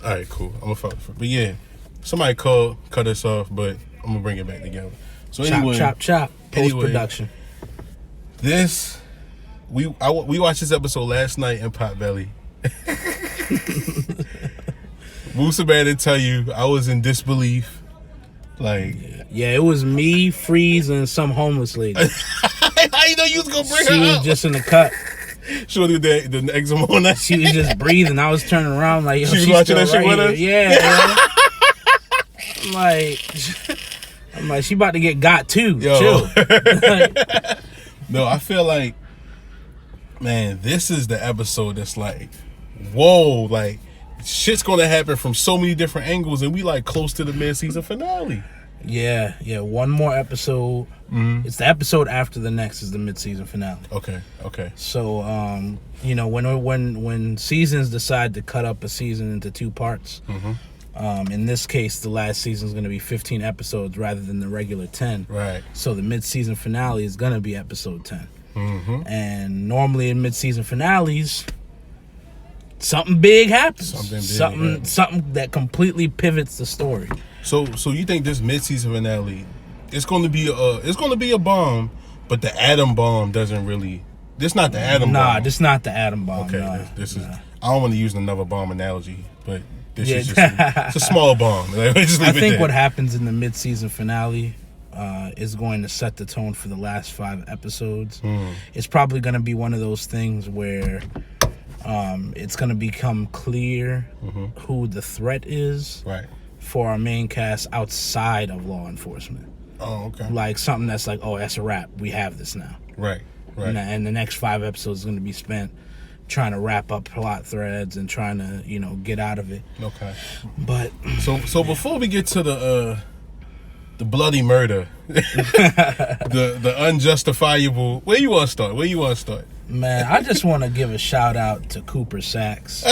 All right, cool. I'm gonna fuck. But yeah, somebody cut us off, but I'm gonna bring it back together. So anyway, chop. Post production. We watched this episode last night in Potbelly. Musa Man didn't tell you I was in disbelief. Like, yeah, it was me, Freeze, and some homeless lady. How you know you was gonna bring her She was up? just in the cut. She was the eczema on that. She was just breathing. I was turning around like, yo, she was watching that shit with us. Yeah. I'm like, she about to get got too. Yo. Chill. No, I feel like, man, this is the episode that's like, whoa, like shit's gonna happen from so many different angles, and we like close to the mid-season finale. Yeah. One more episode. Mm-hmm. It's the episode after the next is the mid-season finale. Okay. So, when seasons decide to cut up a season into 2 parts, in this case, the last season is going to be 15 episodes rather than the regular 10. Right. So the mid-season finale is going to be episode 10. Mm-hmm. And normally in mid-season finales, something big happens. Something that completely pivots the story. So you think this mid-season finale, it's going to be a bomb, but the atom bomb doesn't really. This not the atom bomb. Nah, this not the atom bomb. Okay, this is. I don't want to use another bomb analogy, but this is just it's a small bomb. Like, just I think what happens in the mid-season finale is going to set the tone for the last 5 episodes. It's probably going to be one of those things where it's going to become clear who the threat is. Right. For our main cast outside of law enforcement. Oh, okay. Like something that's like, oh, that's a wrap. We have this now. Right. And the next 5 episodes is going to be spent trying to wrap up plot threads and trying to, get out of it. Okay. But so before we get to the bloody murder, the unjustifiable, where you want to start? Man, I just want to give a shout out to Cooper Saxe.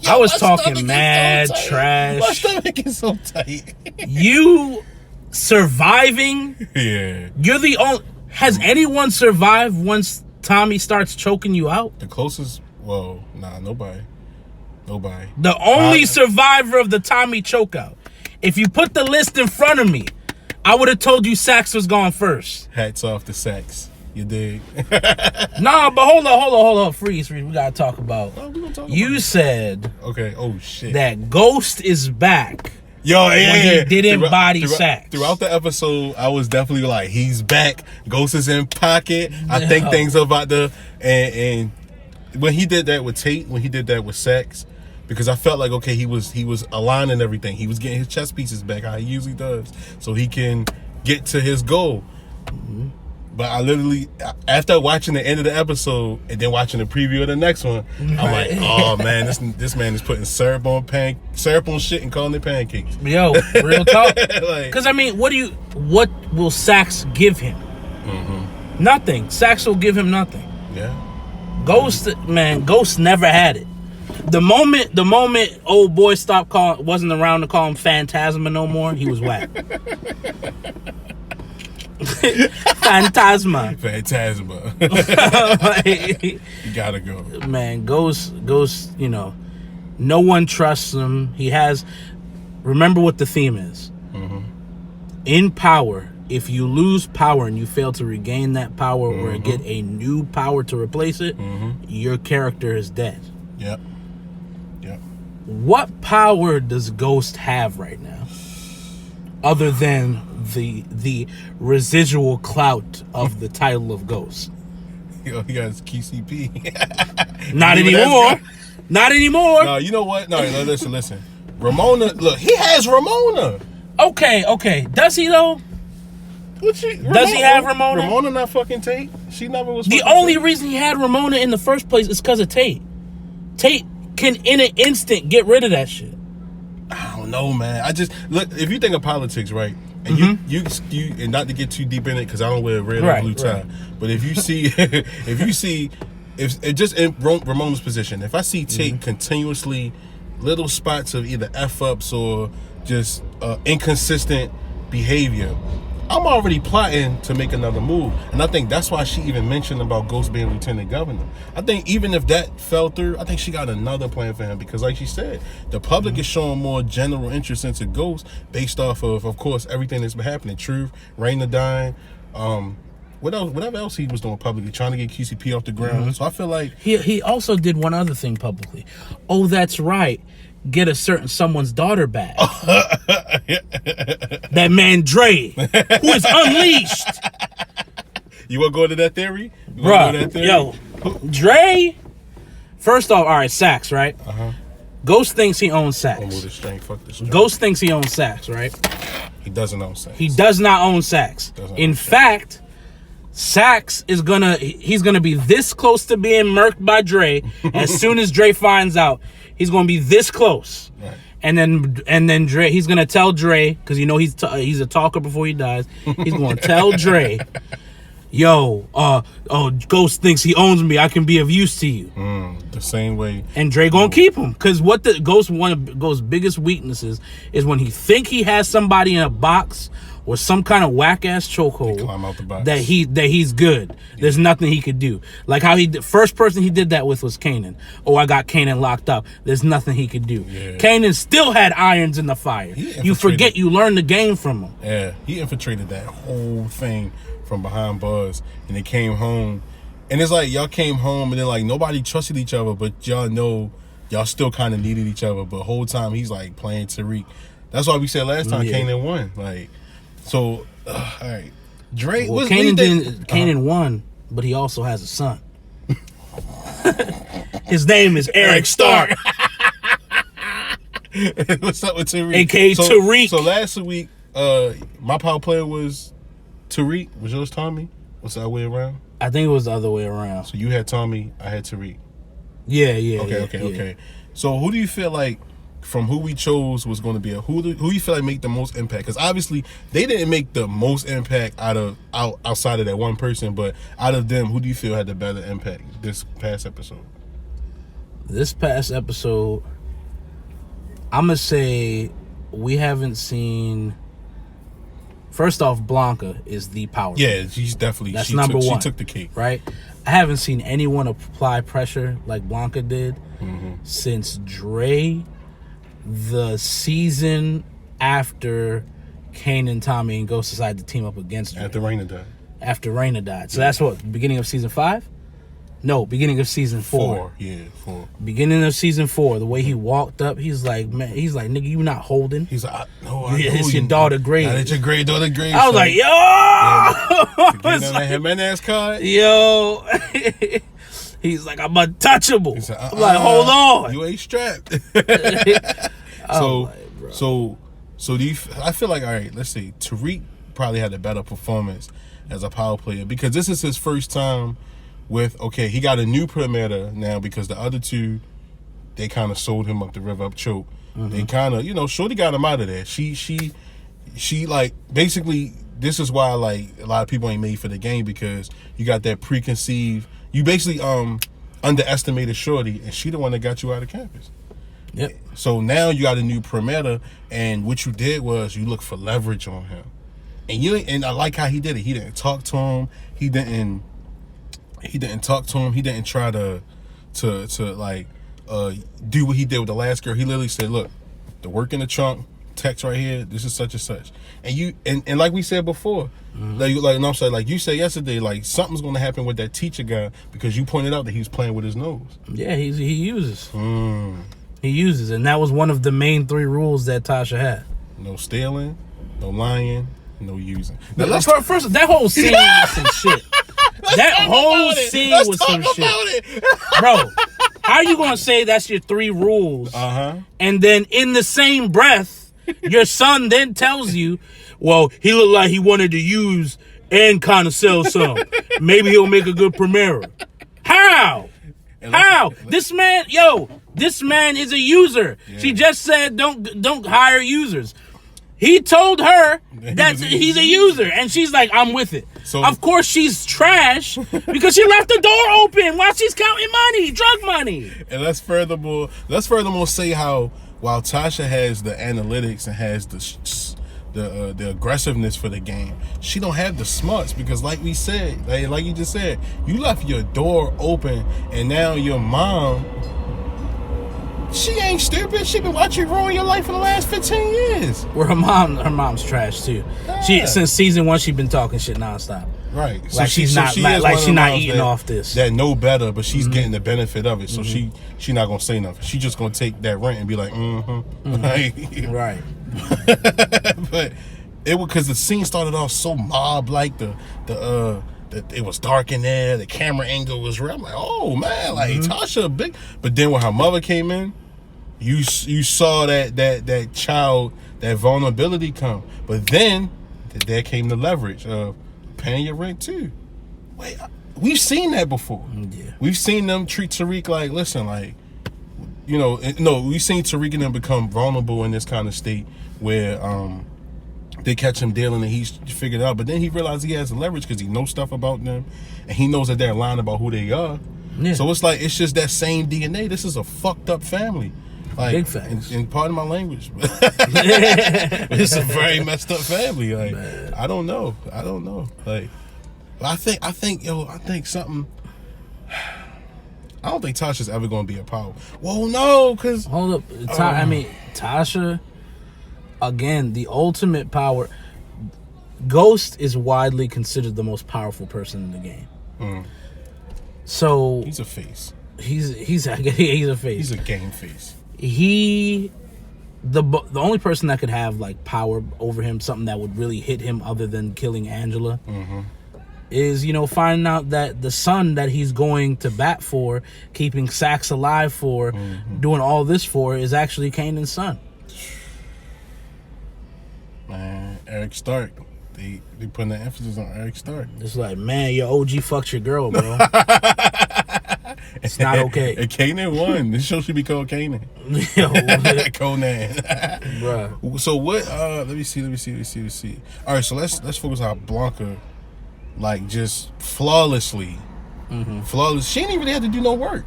I was talking mad trash. My stomach is so tight. You surviving? Yeah. You're the only. Has anyone survived once Tommy starts choking you out? The closest. Well, nah, nobody. The only survivor of the Tommy chokeout. If you put the list in front of me, I would have told you Saxe was gone first. Hats off to Saxe. You dig? Nah, but hold on. Freeze. We gotta talk about. Oh, we gonna talk you about said. Okay. Oh shit. That Ghost is back. Yo, yeah. When he didn't body Saxe. Throughout the episode, I was definitely like, he's back. Ghost is in pocket. I think things are about to. And when he did that with Tate, when he did that with Saxe, because I felt like, okay, he was aligning everything. He was getting his chess pieces back, how he usually does, so he can get to his goal. Mm-hmm. But I literally, after watching the end of the episode and then watching the preview of the next one, I'm like, oh man, this man is putting syrup on shit and calling it pancakes. Yo, real talk. Because what will Saxe give him? Mm-hmm. Nothing. Saxe will give him nothing. Yeah. Ghost never had it. The moment old boy wasn't around to call him Phantasma no more, he was whack. Phantasma. You gotta go. Man, Ghost, no one trusts him. Remember what the theme is. Mm-hmm. In power, if you lose power and you fail to regain that power or get a new power to replace it, your character is dead. Yep. What power does Ghost have right now? Other than the residual clout of the title of Ghost. Yo, he got his KCP. Not anymore. No, you know what? No, listen. Ramona, look, he has Ramona. Okay. Does he though? Does he have Ramona? Ramona not fucking Tate. She never was. The only reason he had Ramona in the first place is because of Tate. Tate can in an instant get rid of that shit. I don't know, man. I just look. If you think of politics, right, and you and not to get too deep in it because I don't wear red or blue tie, but if you see, if just in Ramona's position, if I see Tate continuously little spots of either f ups or just inconsistent behavior, I'm already plotting to make another move. And I think that's why she even mentioned about Ghost being lieutenant governor. I think even if that fell through, I think she got another plan for him, because like she said, the public is showing more general interest into Ghost based off of course, everything that's been happening. Truth, Raina dying, whatever else he was doing publicly, trying to get QCP off the ground. So I feel like he also did one other thing publicly. Oh, that's right. Get someone's daughter back. That man Dre, who is unleashed. You want to go into that theory? Bruh, yo, Dre, first off, all right, Sax, right? Ghost thinks he owns Sax. Move the string, fuck the string. Ghost thinks he owns Sax, right? He doesn't own Sax. He does not own Sax. In fact, Sax is he's gonna be this close to being murked by Dre. As soon as Dre finds out, he's gonna be this close. Right. And then Dre, he's gonna tell Dre, because you know he's a talker before he dies. He's gonna tell Dre, yo, Ghost thinks he owns me. I can be of use to you. The same way. And Dre gonna keep him, because what the Ghost, one of Ghost's biggest weaknesses is when he think he has somebody in a box or some kind of whack ass chokehold, climb out the box. that he's good. There's nothing he could do. Like how first person he did that with was Kanan. Oh, I got Kanan locked up. There's nothing he could do. Yeah. Kanan still had irons in the fire. You forget you learned the game from him. Yeah, he infiltrated that whole thing from behind bars, and they came home, and it's like y'all came home, and then like nobody trusted each other, but y'all know y'all still kind of needed each other. But the whole time he's like playing Tariq. That's why we said last time Kanan won. Like, so all right, Drake. Well, Kanan won, but he also has a son. His name is Eric Stark. What's up with Tariq? AKA Tariq. So last week, my power player was Tariq. Was yours Tommy? What's the other way around? I think it was the other way around. So you had Tommy, I had Tariq. Yeah. Okay. So who do you feel like, from who we chose, was going to be who you feel like make the most impact? Because obviously they didn't make the most impact outside of that one person, but out of them, who do you feel had the better impact this past episode? This past episode, I'm gonna say we haven't seen. First off, Blanca is the power. Yeah, she's definitely. That's number one. She took the cake, right? I haven't seen anyone apply pressure like Blanca did since Dre, the season after Kanan, Tommy, and Ghost decided to team up against Dre. After Raina died. So that's what, beginning of season 5? No, beginning of season 4. Yeah, 4. Beginning of season 4, the way he walked up, he's like, nigga, you not holding. He's like, it's your daughter Grace. Yeah, it's your great daughter Grace. I was like, yo! Getting on that Jimenez card? Yo! He's like, I'm untouchable. He's like, I'm like, hold on. You ain't strapped. So do you, I feel like, all right, let's see, Tariq probably had a better performance as a power player, because this is his first time with, okay, he got a new perimeter now, because the other two, they kind of sold him up the river up choke. They kind of, Shorty got him out of there. She like, basically, this is why, like, a lot of people ain't made for the game, because you got that preconceived, you basically underestimated Shorty, and she the one that got you out of campus. Yep. So now you got a new perimeter, and what you did was you look for leverage on him. And I like how he did it. He didn't talk to him. He didn't talk to him. He didn't try to like do what he did with the last girl. He literally said, "Look, the work in the trunk, text right here. This is such and such." And you and like we said before, like you said yesterday, like something's gonna happen with that teacher guy, because you pointed out that he was playing with his nose. Yeah, he uses. He uses, and that was one of the main 3 rules that Tasha had. No stealing, no lying, no using. Now, first, that whole scene was some shit. That whole scene was some shit. Bro, how are you going to say that's your 3 rules? And then in the same breath, your son then tells you, well, he looked like he wanted to use and kind of sell some. Maybe he'll make a good Primera. How? How? This man is a user. Yeah. She just said don't hire users. He told her that he's a user, and she's like, I'm with it. So of course she's trash because she left the door open while she's counting money, drug money. And let's furthermore say how while Tasha has the analytics and has the aggressiveness for the game. She don't have the smarts because, like we said, like you just said, you left your door open, and now your mom. She ain't stupid. She been watching you ruin your life for the last 15 years. Well, her mom's trash too. Yeah. She since season 1 she been talking shit nonstop. Right. Like she's not eating off this. That know better, but she's getting the benefit of it. So she not gonna say nothing. She just gonna take that rent and be like, Right. But it was because the scene started off so mob like it was dark in there. The camera angle was real. I'm like, oh man, like Tasha big. But then when her mother came in, you saw that child, that vulnerability come. But then there came the leverage of paying your rent too. Wait, we've seen that before. Yeah, we've seen them treat Tariq like, listen, like, no, we've seen Tariq and them become vulnerable in this kind of state where they catch him dealing and he's figured it out. But then he realized he has leverage because he knows stuff about them and he knows that they're lying about who they are. Yeah. So it's like, it's just that same DNA. This is a fucked up family. Like, big facts. And pardon my language. It's a very messed up family. Like, man. I don't know. Like, I think something. I don't think Tasha's ever gonna be a power. Well, no, because hold up. Tasha. Again, the ultimate power. Ghost is widely considered the most powerful person in the game. So he's a face. He's a face. He's a game face. The only person that could have like power over him, something that would really hit him other than killing Angela, is finding out that the son that he's going to bat for, keeping Saxe alive for, doing all this for, is actually Kanan's son. Man, Eric Stark. They putting the emphasis on Eric Stark. It's like, man, your OG fucked your girl, bro. It's not okay. And Kanan won. This show should be called Kanan. Conan. Bruh. So what? Let me see. All right, so let's focus on Blanca, like, just flawlessly. Flawless. She ain't even had to do no work.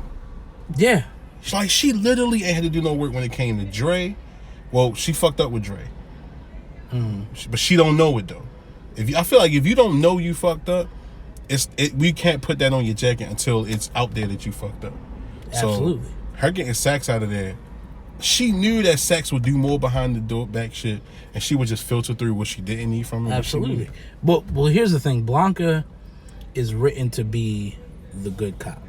Yeah. She literally ain't had to do no work when it came to Dre. Well, she fucked up with Dre. But she don't know it though. I feel like if you don't know you fucked up, we can't put that on your jacket until it's out there that you fucked up. Absolutely. So her getting Saxe out of there, she knew that Saxe would do more behind the door back shit, and she would just filter through what she didn't need from him. Absolutely. Well, here's the thing. Blanca is written to be the good cop.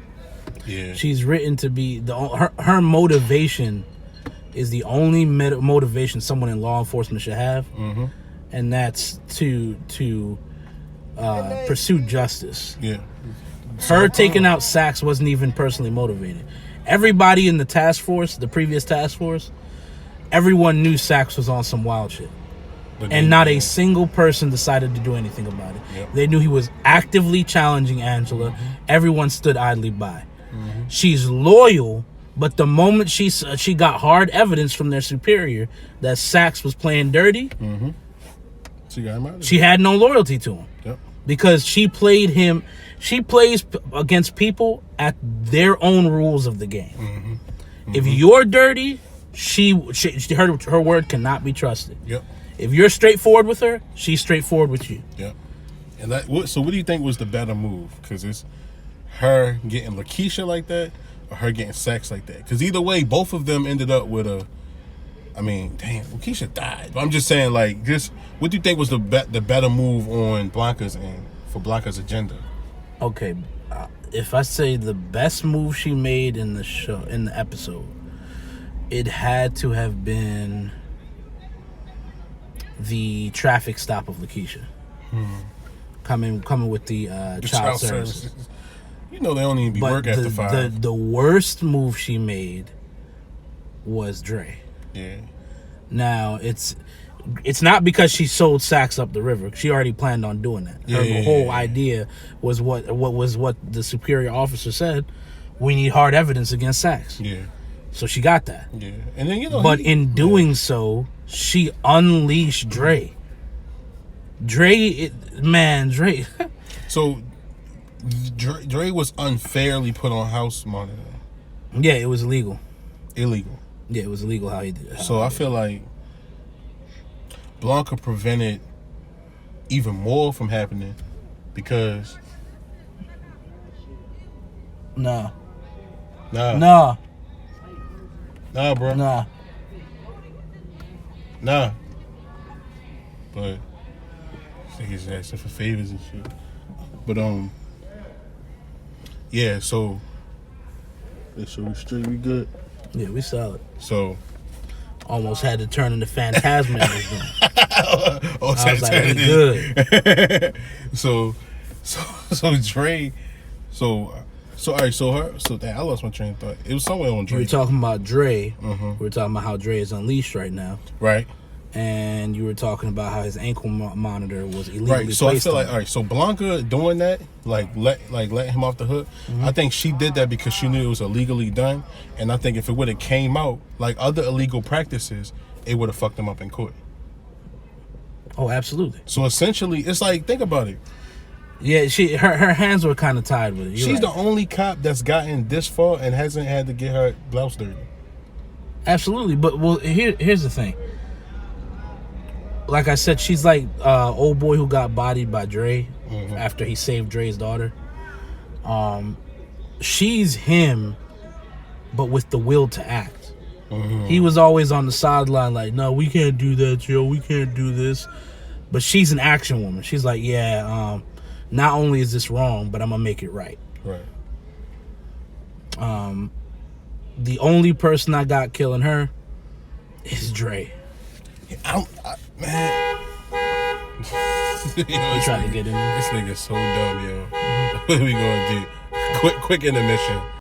Yeah. She's written to be her motivation is the only motivation someone in law enforcement should have, and that's to pursue justice. Yeah. Her taking out Saxe wasn't even personally motivated. Everybody in the task force, the previous task force, everyone knew Saxe was on some wild shit. And not a single person decided to do anything about it. Yep. They knew he was actively challenging Angela. Everyone stood idly by. She's loyal, but the moment she got hard evidence from their superior that Saxe was playing dirty, she had no loyalty to him. Yep. Because she played him. She plays against people at their own rules of the game. If you're dirty, her word cannot be trusted. Yep. If you're straightforward with her, she's straightforward with you. Yep. And so what do you think was the better move? Because it's her getting Lakeisha like that, or her getting Saxe like that? Because either way, both of them ended up with Lakeisha died. But I'm just saying, like, what do you think was the better move on Blanca's end for Blanca's agenda? Okay, if I say the best move she made in the episode, it had to have been the traffic stop of Lakeisha. Coming with the child services. You know they don't even be work after 5. The worst move she made was Dre. Yeah. Now it's not because she sold Saxe up the river. She already planned on doing that. Her whole idea was what the superior officer said. We need hard evidence against Saxe. Yeah. So she got that. Yeah. And then but in doing so, she unleashed Dre. Dre. So Dre was unfairly put on house monitor. Yeah, it was illegal. Illegal. Yeah, it was illegal how he did it. So I feel like Blanca prevented even more from happening because Nah, bro, nah. But I think he's asking for favors and shit. But yeah. So we straight, we good. Yeah, we solid. So Almost had to turn into Phantasm in this room. I I was like, we good. So Dre. All right. I lost my train of thought. It was somewhere on Dre. We were talking about Dre. Mm-hmm. We were talking about how Dre is unleashed right now. Right. And you were talking about how his ankle monitor was illegally Right. So I placed feel on like, all right. So Blanca doing that, letting him off the hook. Mm-hmm. I think she did that because she knew it was illegally done, and I think if it would have came out like other illegal practices, it would have fucked him up in court. Oh, absolutely. So essentially, it's like, think about it. Yeah, her hands were kind of tied with it. She's the only cop that's gotten this far and hasn't had to get her blouse dirty. Absolutely, but here's the thing. Like I said, she's like old boy who got bodied by Dre after he saved Dre's daughter. She's him, but with the will to act. He was always on the sideline like, no, we can't do that, Joe. We can't do this. But she's an action woman. She's like, yeah, not only is this wrong, but I'm going to make it right. Right. The only person I got killing her is Dre. Man. You trying to get in there? This nigga's so dumb, yo. What are we gonna do? Quick intermission.